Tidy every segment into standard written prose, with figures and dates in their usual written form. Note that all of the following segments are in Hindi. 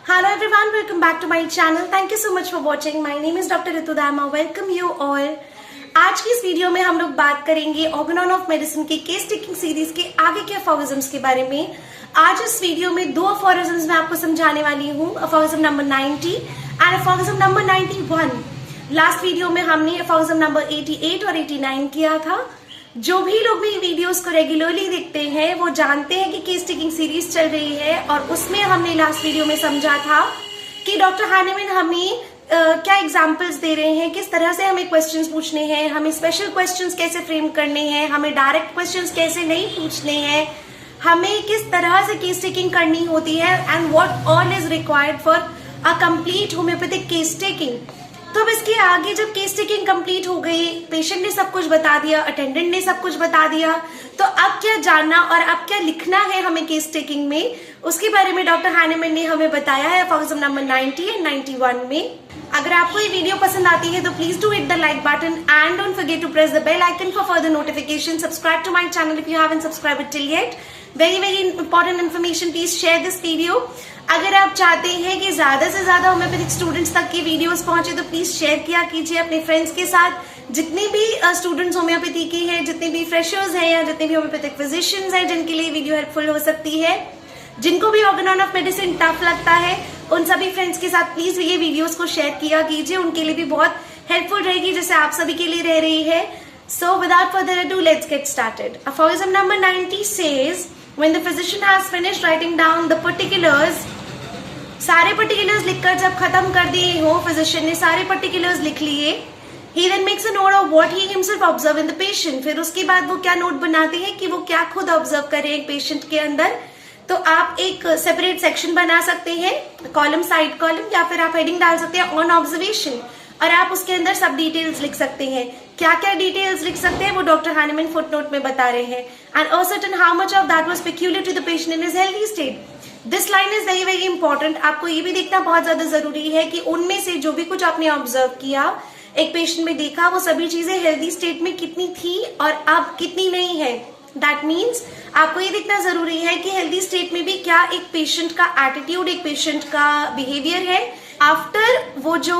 Hello everyone, welcome back to my channel. Thank you so much for watching. My name is Dr. Ritu Dayma. Welcome you all. आज की इस वीडियो में हम लोग बात करेंगे ऑर्गेनॉन ऑफ मेडिसिन के केस टेकिंग सीरीज के आगे के अफोरिज्म्स के बारे में। आज इस वीडियो में दो अफोरिज्म्स मैं आपको समझाने वाली हूँ, aphorism number 90 and aphorism number 91। Last video में हमने अफोरिज्म नंबर 88 और 89 किया था। जो भी लोग मेरी वीडियोस को रेगुलरली देखते हैं वो जानते हैं कि केस टेकिंग सीरीज चल रही है और उसमें हमने लास्ट वीडियो में समझा था कि डॉक्टर हानेमैन हमें क्या एग्जाम्पल्स दे रहे हैं, किस तरह से हमें क्वेश्चंस पूछने हैं, हमें स्पेशल क्वेश्चंस कैसे फ्रेम करने हैं, हमें डायरेक्ट क्वेश्चंस कैसे नहीं पूछने हैं, हमें किस तरह से केस टेकिंग करनी होती है and what all is required for a complete homeopathic case taking. तो अब इसके आगे जब केस टेकिंग कंप्लीट हो गई, पेशेंट ने सब कुछ बता दिया, अटेंडेंट ने सब कुछ बता दिया, तो अब क्या जानना और अब क्या लिखना है हमें केस टेकिंग में, उसके बारे में डॉक्टर हानेमैन ने हमें बताया है अफोरिज्म नंबर 90 एंड 91 में। अगर आपको ये वीडियो पसंद आती है तो please do hit the like button and don't forget to press the bell icon for further notification. Subscribe to my channel if you haven't subscribed till yet. Very important information, please share this video. अगर आप चाहते हैं कि ज्यादा से ज्यादा होम्योपैथिक स्टूडेंट्स तक की वीडियोस पहुंचे तो प्लीज शेयर किया कीजिए अपने फ्रेंड्स के साथ। जितने भी स्टूडेंट्स होम्योपैथी के हैं, जितने भी फ्रेशर्स हैं या जितने भी होम्योपैथिक फिजिशियंस हैं जिनके लिए वीडियो हेल्पफुल हो सकती है, जिनको भी ऑर्गेनॉन ऑफ मेडिसिन टफ लगता है, उन सभी फ्रेंड्स के साथ प्लीज ये वीडियोस को शेयर किया कीजिए। उनके लिए भी बहुत हेल्पफुल रहेगी जैसे आप सभी के लिए रह रही है। So without further ado let's get started. Aphorism number 90 says when the physician has finished writing down the particulars, सारे पर्टिकुलर्स लिखकर जब खत्म कर दिए हो, फिजिशियन ने सारे पर्टिकुलर्स लिख लिए, he then makes a note of what he himself observe in the patient। फिर उसके बाद वो क्या नोट बनाते हैं कि वो क्या खुद ऑब्जर्व करें एक पेशेंट के अंदर। तो आप एक सेपरेट सेक्शन बना सकते हैं, कॉलम साइड कॉलम, या फिर आप हेडिंग डाल सकते हैं ऑन ऑब्जर्वेशन और आप उसके अंदर सब डिटेल्स लिख सकते हैं। क्या क्या डिटेल्स लिख सकते हैं वो डॉक्टर हानेमैन फुटनोट में बता रहे हैं। And ascertain how much of that was peculiar to the patient in his healthy state. This line is very important. आपको ये भी देखना बहुत ज्यादा जरूरी है कि उनमें से जो भी कुछ आपने ऑब्जर्व किया, एक पेशेंट में देखा, वो सभी चीजें हेल्दी स्टेट में कितनी थी और अब कितनी नहीं है। दैट मीन्स आपको ये देखना जरूरी है कि हेल्दी स्टेट में भी क्या एक पेशेंट का एटीट्यूड, एक पेशेंट का बिहेवियर है आफ्टर वो जो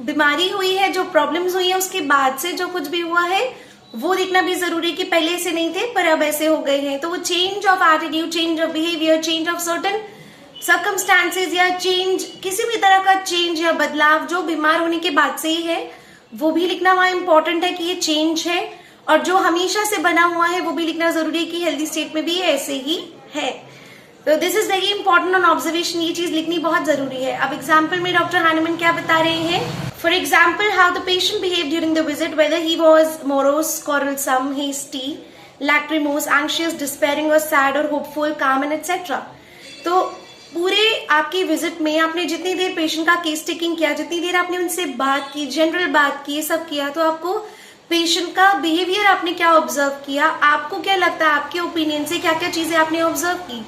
बीमारी हुई है, जो प्रॉब्लम्स हुई है, उसके बाद से जो कुछ भी हुआ है वो देखना भी जरूरी कि पहले से नहीं थे पर अब ऐसे हो गए हैं। तो वो change of attitude, change of behaviour, change of certain circumstances या चेंज, किसी भी तरह का चेंज या बदलाव जो बीमार होने के बाद से ही है, वो भी लिखना वहां इंपॉर्टेंट है कि ये चेंज है। और जो हमेशा से बना हुआ है वो भी लिखना जरूरी है कि हेल्दी स्टेट में भी ऐसे ही है। तो this is very important on observation, ये चीज लिखनी बहुत जरूरी है। अब एग्जाम्पल में डॉक्टर हानेमैन क्या बता रहे हैं। For example, how the patient behaved during the visit, whether he was morose, quarrelsome, hasty, lachrymose, anxious, despairing or sad or hopeful, calm and etc. तो पूरे आपकी विजिट में आपने जितनी देर पेशेंट का केस टेकिंग किया, जितनी देर आपने उनसे बात की, जनरल बात की, ये सब किया, तो आपको पेशेंट का बिहेवियर आपने क्या ऑब्जर्व किया, आपको क्या लगता है, आपके ओपिनियन से क्या क्या चीजें आपने ऑब्जर्व की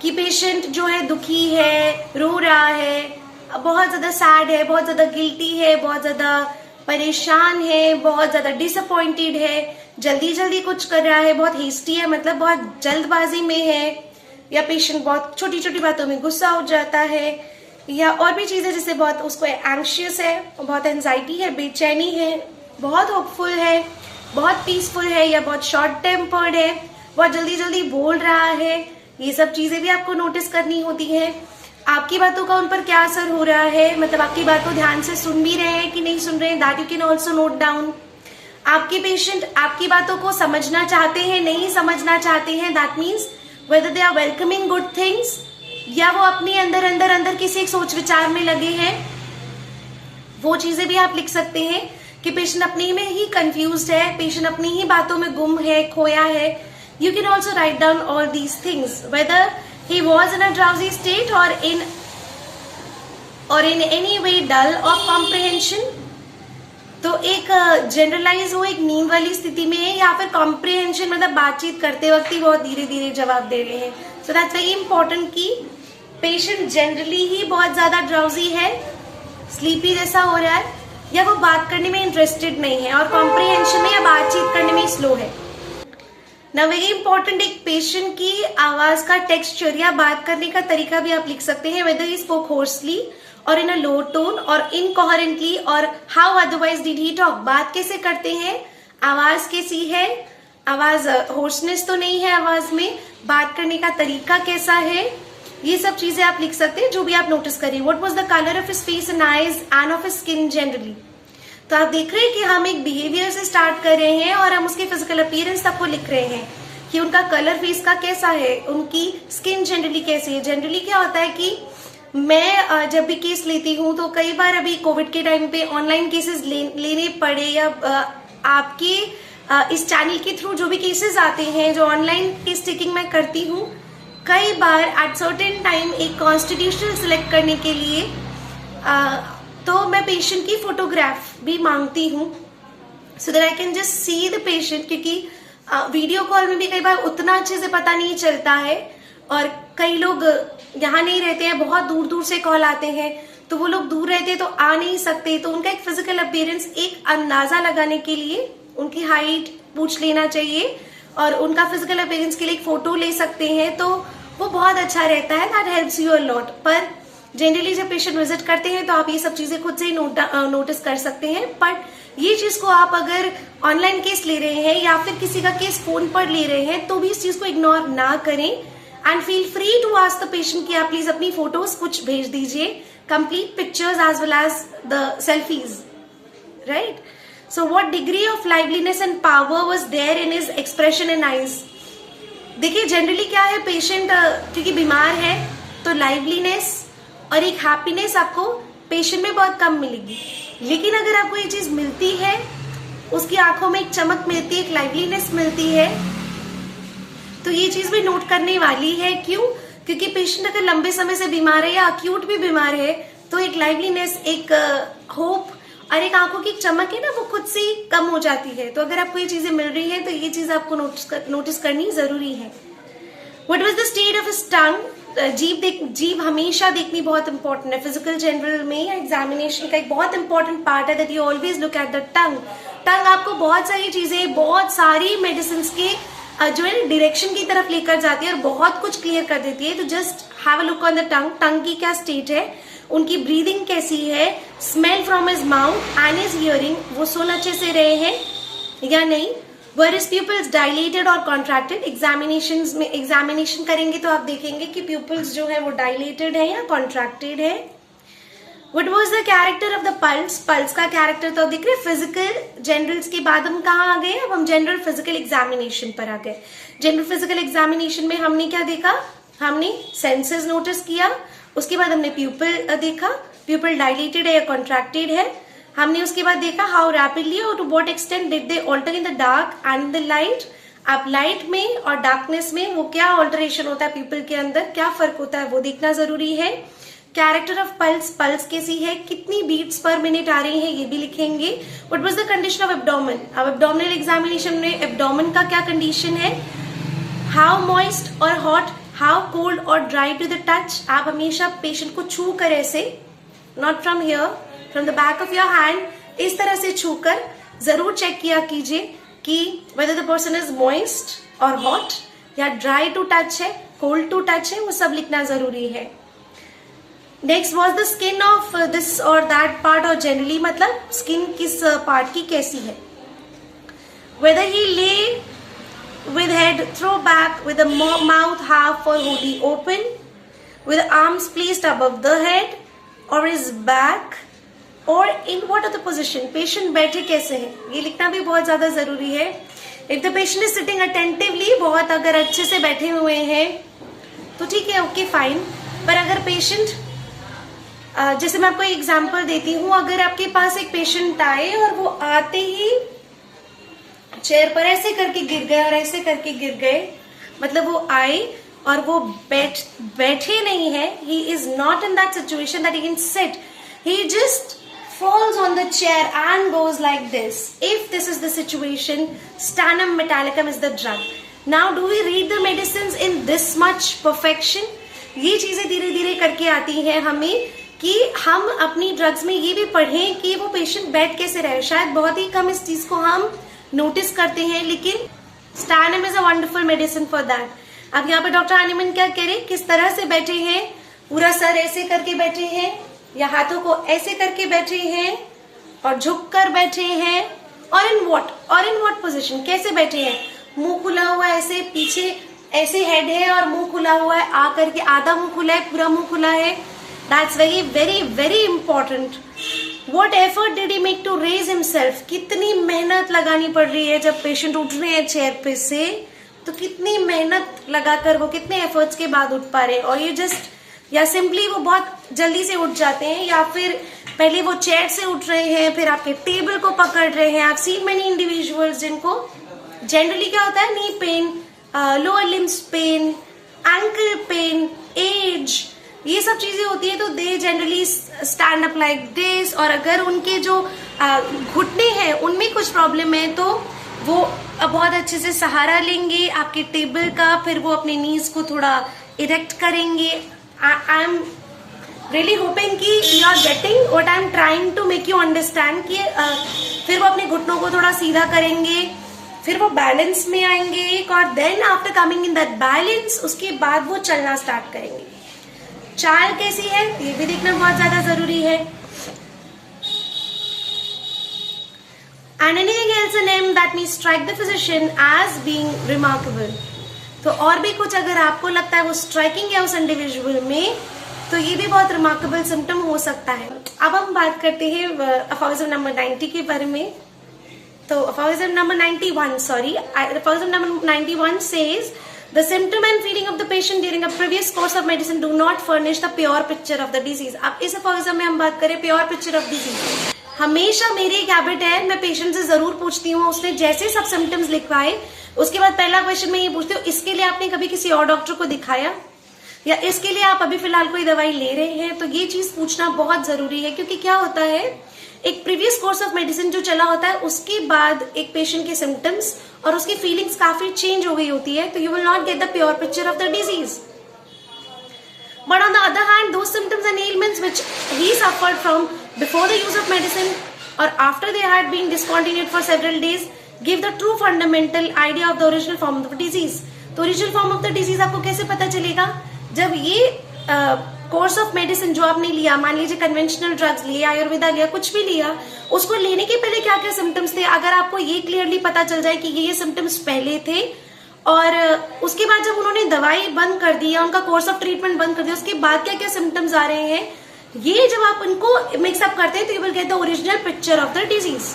कि पेशेंट जो है दुखी है, रो रहा है, बहुत ज्यादा सैड है, बहुत ज्यादा गिल्टी है, बहुत ज्यादा परेशान है, बहुत ज्यादा डिसअपॉइंटेड है, जल्दी जल्दी कुछ कर रहा है, बहुत हेस्टी है, मतलब बहुत जल्दबाजी में है, या पेशेंट बहुत छोटी छोटी बातों में गुस्सा हो जाता है, या और भी चीजें जैसे बहुत उसको एंग्शियस है, बहुत एंजाइटी है, बेचैनी है, बहुत होपफुल है, बहुत पीसफुल है, या बहुत शॉर्ट टेम्पर्ड है, बहुत जल्दी जल्दी बोल रहा है। ये सब चीजें भी आपको नोटिस करनी होती है। आपकी बातों का उन पर क्या असर हो रहा है, मतलब आपकी बात को ध्यान से सुन भी रहे हैं कि नहीं सुन रहे हैं, that you can also note down. आपके पेशेंट आपकी बातों को समझना चाहते हैं, नहीं समझना चाहते हैं, that means whether they are welcoming good things या वो अपने अंदर किसी एक सोच विचार में लगे हैं, वो चीजें भी आप लिख सकते हैं कि पेशेंट अपने में ही कंफ्यूज्ड है, पेशेंट अपनी ही बातों में गुम है, खोया है। You can also write down all these things, whether he was in a drowsy state or in any way dull of comprehension। तो एक जनरलाइज हो, एक नींद वाली स्थिति में है, या फिर कॉम्प्रिहेंशन मतलब बातचीत करते वक्त ही बहुत धीरे धीरे जवाब दे रहे हैं। सो दैट्स वेरी इंपॉर्टेंट कि पेशेंट जनरली ही बहुत ज्यादा ड्राउजी है, स्लीपी जैसा हो रहा है, या वो बात करने में इंटरेस्टेड नहीं है, और कॉम्प्रिहेंशन में या बातचीत करने में स्लो है। ना वेरी इंपॉर्टेंट, एक पेशेंट की आवाज का टेक्सचर या बात करने का तरीका भी आप लिख सकते हैं, वेदर ही स्पोक होर्सली और इन अ लो टोन और इनकोहेरेंटली और how otherwise did he talk, बात कैसे करते हैं, आवाज कैसी है, आवाज होर्सनेस तो नहीं है आवाज में, बात करने का तरीका कैसा है, ये सब चीजें आप लिख सकते हैं जो भी आप नोटिस करें। What was the colour of his face and eyes end of his skin generally. तो आप देख रहे हैं कि हम एक बिहेवियर से स्टार्ट कर रहे हैं और हम उसके फिजिकल अपीयरेंस तक को लिख रहे हैं कि उनका कलर फेस का कैसा है, उनकी स्किन जनरली कैसी है। जनरली क्या होता है कि मैं जब भी केस लेती हूँ तो कई बार अभी कोविड के टाइम पे ऑनलाइन केसेस लेने पड़े या आपके इस चैनल के थ्रू जो भी केसेस आते हैं, जो ऑनलाइन केस टेकिंग मैं करती हूँ, कई बार एट सर्टेन टाइम एक कॉन्स्टिट्यूशनल सिलेक्ट करने के लिए तो मैं पेशेंट की फोटोग्राफ भी मांगती हूँ so that I can just see the patient, क्योंकि वीडियो कॉल में भी कई बार उतना अच्छे से पता नहीं चलता है और कई लोग यहाँ नहीं रहते हैं, बहुत दूर दूर से कॉल आते हैं, तो वो लोग दूर रहते तो आ नहीं सकते, तो उनका एक फिजिकल अपीयरेंस एक अंदाजा लगाने के लिए उनकी हाइट पूछ लेना चाहिए और उनका फिजिकल अपीयरेंस के लिए एक फोटो ले सकते हैं, तो वो बहुत अच्छा रहता है, that helps you a lot. पर जनरली जब पेशेंट विजिट करते हैं तो आप ये सब चीजें खुद से ही नोटिस कर सकते हैं, बट ये चीज को आप अगर ऑनलाइन केस ले रहे हैं या फिर किसी का केस फोन पर ले रहे हैं तो भी इस चीज को इग्नोर ना करें and feel free to ask the patient कि आप प्लीज अपनी फोटोज कुछ भेज दीजिए, complete pictures as well as the selfies, right. So what degree of liveliness and power was there in his expression and eyes. देखिए जनरली क्या है, पेशेंट क्योंकि बीमार है तो लाइवलीनेस और एक हैप्पीनेस आपको पेशेंट में बहुत कम मिलेगी, लेकिन अगर आपको ये चीज मिलती है, उसकी आंखों में एक चमक मिलती है, एक लाइवलीनेस मिलती है, तो ये चीज भी नोट करने वाली है। क्यों? क्योंकि पेशेंट अगर लंबे समय से बीमार है या अक्यूट भी बीमार है तो एक लाइवलीनेस, एक होप और एक आंखों की चमक है ना, वो खुद से ही कम हो जाती है। तो अगर आपको ये चीजें मिल रही है तो ये चीज आपको नोटिस करनी जरूरी है। What was the state of his टंग। जीभ हमेशा देखनी बहुत इंपॉर्टेंट है फिजिकल जनरल में या एग्जामिनेशन का एक बहुत इंपॉर्टेंट पार्ट है, that you always look at the tongue. Tongue आपको बहुत सारी चीजें, बहुत सारी मेडिसिन के जो है डायरेक्शन की तरफ लेकर जाती है और बहुत कुछ क्लियर कर देती है। तो just have a look on the tongue, tongue की क्या स्टेट है, उनकी ब्रीदिंग कैसी है, smell from his mouth and his hearing, वो सुन अच्छे से रहे हैं या नहीं, वर इज प्यूपल्स डायलेटेड और कॉन्ट्रैक्टेड। एग्जामिनेशन करेंगे तो आप देखेंगे कि प्यूपल्स जो है वो डायलेटेड है या कॉन्ट्रैक्टेड है। What was the character of the pulse? Pulse का कैरेक्टर तो दिख रहे। फिजिकल जनरल्स के बाद हम कहाँ आ गए, अब हम जनरल फिजिकल एग्जामिनेशन पर आ गए। जनरल फिजिकल एग्जामिनेशन में हमने क्या देखा, हमने सेंसेस नोटिस किया, उसके बाद हमने प्यूपल देखा, प्यूपल डायलेटेड है या कॉन्ट्रैक्टेड है। हमने उसके बाद देखा हाउ रैपिडली और to what extent did they alter in the dark and in the light. आप लाइट में और डार्कनेस में वो क्या ऑल्टरेशन होता है प्यूपल के अंदर, क्या फर्क होता है वो देखना जरूरी है। कैरेक्टर ऑफ पल्स, पल्स कैसी है, कितनी बीट्स पर मिनट आ रही है ये भी लिखेंगे। What was the condition of abdomen. अब एब्डोमिनल एग्जामिनेशन में एब्डोमेन का क्या कंडीशन है, हाउ मॉइस्ट और हॉट, हाउ कोल्ड और ड्राई टू द टच। आप हमेशा पेशेंट को छू कर ऐसे, not from here, from the back of your hand, इस तरह से छूकर जरूर चेक किया कीजिए कि whether the person is moist और हॉट या ड्राई टू टच है, कोल्ड टू टच है, वो सब लिखना जरूरी है। Next was the skin of this और दैट पार्ट, और जनरली मतलब स्किन किस पार्ट की कैसी है। वेदर ही ले with head throw back, with the mouth half or wholly open, with the arms placed above the head or his back, or in what other position, patient बैठे कैसे है, ये लिखना भी बहुत ज्यादा जरूरी है। If the patient is sitting attentively, बहुत अगर अच्छे से बैठे हुए हैं तो ठीक है, ओके फाइन। पर अगर पेशेंट, जैसे मैं आपको एक एग्जांपल देती हूँ, अगर आपके पास एक पेशेंट आए और वो आते ही चेयर पर ऐसे करके गिर गए और ऐसे करके गिर गए, मतलब वो आए और वो बैठे नहीं है, he is not in that situation that he can sit, he just falls on the chair and goes like this. If this is the situation, sternum metallicum is the drug. Now do we read the medicines in this much perfection? ये चीजें धीरे धीरे करके आती है हमें कि हम अपनी ड्रग्स में ये भी पढ़ें कि वो पेशेंट बैठ कैसे रहे। शायद बहुत ही कम इस चीज को हम नोटिस करते हैं, लेकिन stannum is a wonderful medicine for that. अब यहाँ पे डॉक्टर हनीमैन क्या कह रहे, किस तरह से बैठे हैं, पूरा सर ऐसे करके बैठे हैं या हाथों को ऐसे करके बैठे हैं और झुक कर बैठे हैं, और इन व्हाट पोजिशन, कैसे बैठे हैं, मुंह खुला हुआ है ऐसे, पीछे ऐसे हेड है और मुंह खुला हुआ है, आ करके आधा मुंह खुला है, पूरा मुंह खुला है। That's very very very important. What effort did he make to raise himself? कितनी मेहनत लगानी पड़ रही है जब पेशेंट उठ रहे हैं चेयर पे से, तो कितनी मेहनत लगाकर वो कितने एफर्ट्स के बाद उठ पा रहे हैं। और ये जस्ट या सिंपली वो बहुत जल्दी से उठ जाते हैं, या फिर पहले वो चेयर से उठ रहे हैं, फिर आपके टेबल को पकड़ रहे हैं। I've seen many individuals जिनको जनरली क्या होता है, knee pain, lower limbs pain, ankle pain, एज, ये सब चीजें होती है, तो they generally stand up like this. और अगर उनके जो घुटने हैं उनमें कुछ प्रॉब्लम है तो वो बहुत अच्छे से सहारा लेंगे आपके टेबल का, फिर वो अपने नीज को थोड़ा इरेक्ट करेंगे। आई एम रियली होपिंग कि you are getting what I am trying to make you understand कि फिर वो अपने घुटनों को थोड़ा सीधा करेंगे, फिर वो बैलेंस में आएंगे, और then after coming in that balance उसके बाद वो चलना स्टार्ट करेंगे। चाल कैसी है ये भी देखना बहुत ज्यादा जरूरी है। And anything else in him that may strike the physician as being remarkable। तो और भी कुछ अगर आपको लगता है वो स्ट्राइकिंग है उस इंडिविजुअल में, तो ये भी बहुत रिमार्केबल सिम्टम हो सकता है। अब हम बात करते हैं अफॉरिज्म नंबर 90 के बारे में। तो अफॉरिज्म number 91 says the symptom and feeling of the patient during a previous course of medicine do not furnish the pure picture of the disease। अब इस अफॉरिज्म में हम बात करें प्योर पिक्चर ऑफ डिजीज। हमेशा मेरी एक हैबिट है, मैं पेशेंट से जरूर पूछती हूँ, उसने जैसे सब सिम्टम्स लिखवाए उसके बाद पहला क्वेश्चन मैं ये पूछती हूँ, इसके लिए आपने कभी किसी और डॉक्टर को दिखाया, या इसके लिए आप अभी फिलहाल कोई दवाई ले रहे हैं। तो ये चीज पूछना बहुत जरूरी है, क्योंकि क्या होता है, एक प्रीवियस कोर्स ऑफ मेडिसिन जो चला होता है उसके बाद एक पेशेंट के सिम्टम्स और उसकी फीलिंग्स काफी चेंज हो गई होती है, तो you will not get the pure picture of the disease. But on the other hand, those symptoms and ailments which he suffered from before the use of medicine or after they had been discontinued for several days give the true fundamental idea of the original form of the disease। तो original form of the disease आपको कैसे पता चलेगा, जब ये कोर्स ऑफ मेडिसिन जो आपने लिया, मान लीजिए कन्वेंशनल ड्रग्स लिए, आयुर्वेदा लिया, कुछ भी लिया, उसको लेने के पहले क्या क्या सिम्टम्स थे, अगर आपको ये क्लियरली पता चल जाए कि ये सिम्टम्स पहले थे, और उसके बाद जब उन्होंने दवाई बंद कर दी या उनका कोर्स ऑफ ट्रीटमेंट बंद कर दिया, उसके बाद क्या क्या सिम्टम्स आ रहे हैं, ये जब आप उनको मिक्सअप करते हैं तो you will get the original picture of the disease.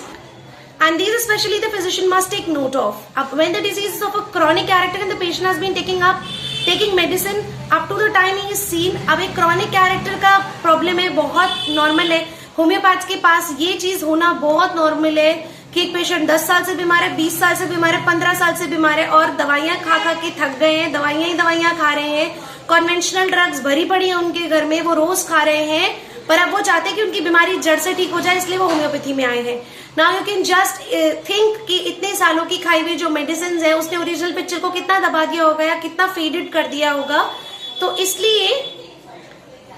And these especially the physician must take note of। अब when the disease is of a chronic character and the patient has been taking medicine up to the time he is seen। अब एक chronic character का प्रॉब्लम है, बहुत नॉर्मल है, होम्योपैथ के पास ये चीज होना बहुत नॉर्मल है कि एक पेशेंट 10 साल से बीमार है, 20 साल से बीमार है, 15 साल से बीमार है और दवाइयां खा खा के थक गए हैं, दवाइयां ही दवाइयां खा रहे हैं, कन्वेंशनल ड्रग्स भरी पड़ी है उनके घर में, वो रोज खा रहे हैं, पर अब वो चाहते हैं कि उनकी बीमारी जड़ से ठीक हो जाए, इसलिए वो होम्योपैथी में आए हैं। Now you can just think कि इतने सालों की खाई हुई जो मेडिसिन है उसने ओरिजिनल पिक्चर को कितना दबा दिया होगा या कितना फेडेड कर दिया होगा। तो इसलिए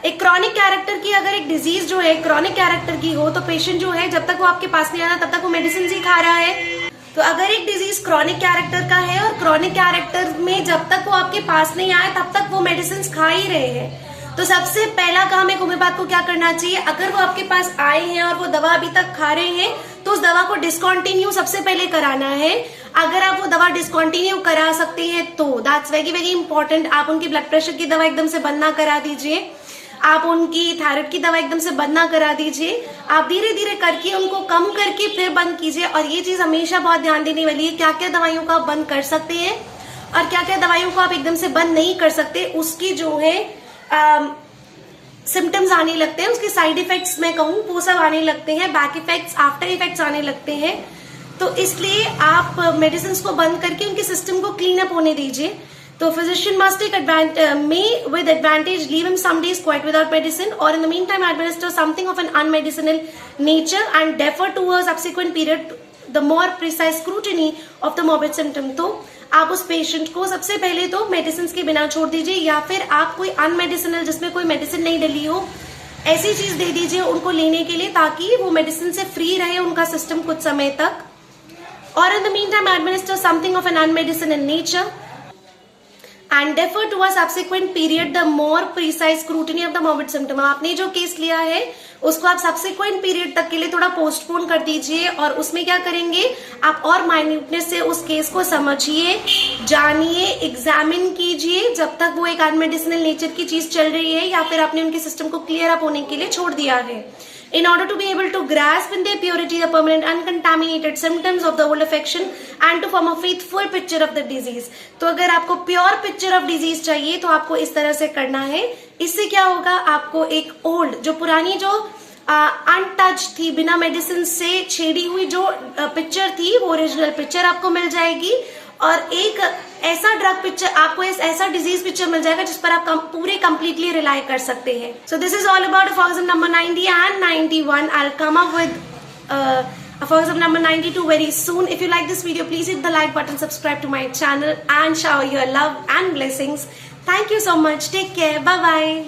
एक क्रॉनिक कैरेक्टर की अगर एक डिजीज जो है क्रॉनिक कैरेक्टर की हो, तो पेशेंट जो है जब तक वो आपके पास नहीं आता तब तक वो मेडिसिन ही खा रहा है। तो अगर एक डिजीज क्रॉनिक कैरेक्टर का है और क्रॉनिक कैरेक्टर में जब तक वो आपके पास नहीं आए तब तक वो मेडिसिन खा ही रहे हैं, तो सबसे पहला काम एक होम्योपैथ को क्या करना चाहिए, अगर वो आपके पास आए हैं और वो दवा अभी तक खा रहे हैं तो उस दवा को डिसकंटिन्यू सबसे पहले कराना है। अगर आप वो दवा डिसकंटिन्यू करा सकते हैं तो दैट्स वेरी वेरी इंपॉर्टेंट। आप उनकी ब्लड प्रेशर की दवा एकदम से बंद ना करा दीजिए, आप उनकी थायराइड की दवा एकदम से बंद ना करा दीजिए, आप धीरे धीरे करके उनको कम करके फिर बंद कीजिए। और ये चीज हमेशा बहुत ध्यान देने वाली है, क्या क्या दवाइयों को आप बंद कर सकते हैं और क्या क्या दवाइयों को आप एकदम से बंद नहीं कर सकते। उसकी जो है सिम्टम्स आने लगते हैं, उसके साइड इफेक्ट्स मैं कहूँ वो सब आने लगते हैं, बैक इफेक्ट्स, आफ्टर इफेक्ट्स आने लगते हैं। तो इसलिए आप मेडिसिन को बंद करके उनके सिस्टम को क्लीन अप होने दीजिए। तो physician must take with advantage leave him some days quite without medicine or in the meantime administer something of an unmedicinal nature and defer to a subsequent period the more precise scrutiny of the morbid symptom। तो आप उस पेशेंट को सबसे पहले तो मेडिसिन के बिना छोड़ दीजिए, या फिर आप कोई अनमेडिसिनल जिसमें कोई मेडिसिन नहीं डली हो ऐसी चीज दे दीजिए उनको लेने के लिए, ताकि वो मेडिसिन से फ्री रहे उनका सिस्टम कुछ समय तक। or in the meantime administer something of an unmedicine in nature, and defer to a subsequent period the more precise scrutiny of the morbid symptom. आपने जो केस लिया है उसको आप सब्सिक्वेंट पीरियड तक के लिए थोड़ा पोस्टपोन कर दीजिए, और उसमें क्या करेंगे, आप और माइन्यूटनेस से उस केस को समझिए, जानिए, एग्जामिन कीजिए, जब तक वो एक अनमेडिसिनल नेचर की चीज चल रही है या फिर आपने उनके सिस्टम को क्लियर अप होने के लिए छोड़ दिया है. In order to be able to grasp in their purity the permanent uncontaminated symptoms of the old affection and to form a faithful picture of the disease. तो अगर आपको प्योर पिक्चर ऑफ डिजीज चाहिए तो आपको इस तरह से करना है. इससे क्या होगा, आपको एक ओल्ड, जो पुरानी, जो अनटच थी, बिना मेडिसिन से छेड़ी हुई जो पिक्चर थी, वो ओरिजिनल पिक्चर आपको मिल जाएगी, और एक ऐसा ड्रग पिक्चर, आपको ऐसा डिजीज पिक्चर मिल जाएगा जिस पर आप पूरे कंप्लीटली रिलाई कर सकते हैं. So this is all about aphorism number 90 and 91. I'll come up with aphorism number 92 very soon. If you like this video, please hit the like button, subscribe to my channel, and shower your love and blessings. Thank you so much. Take care. Bye bye.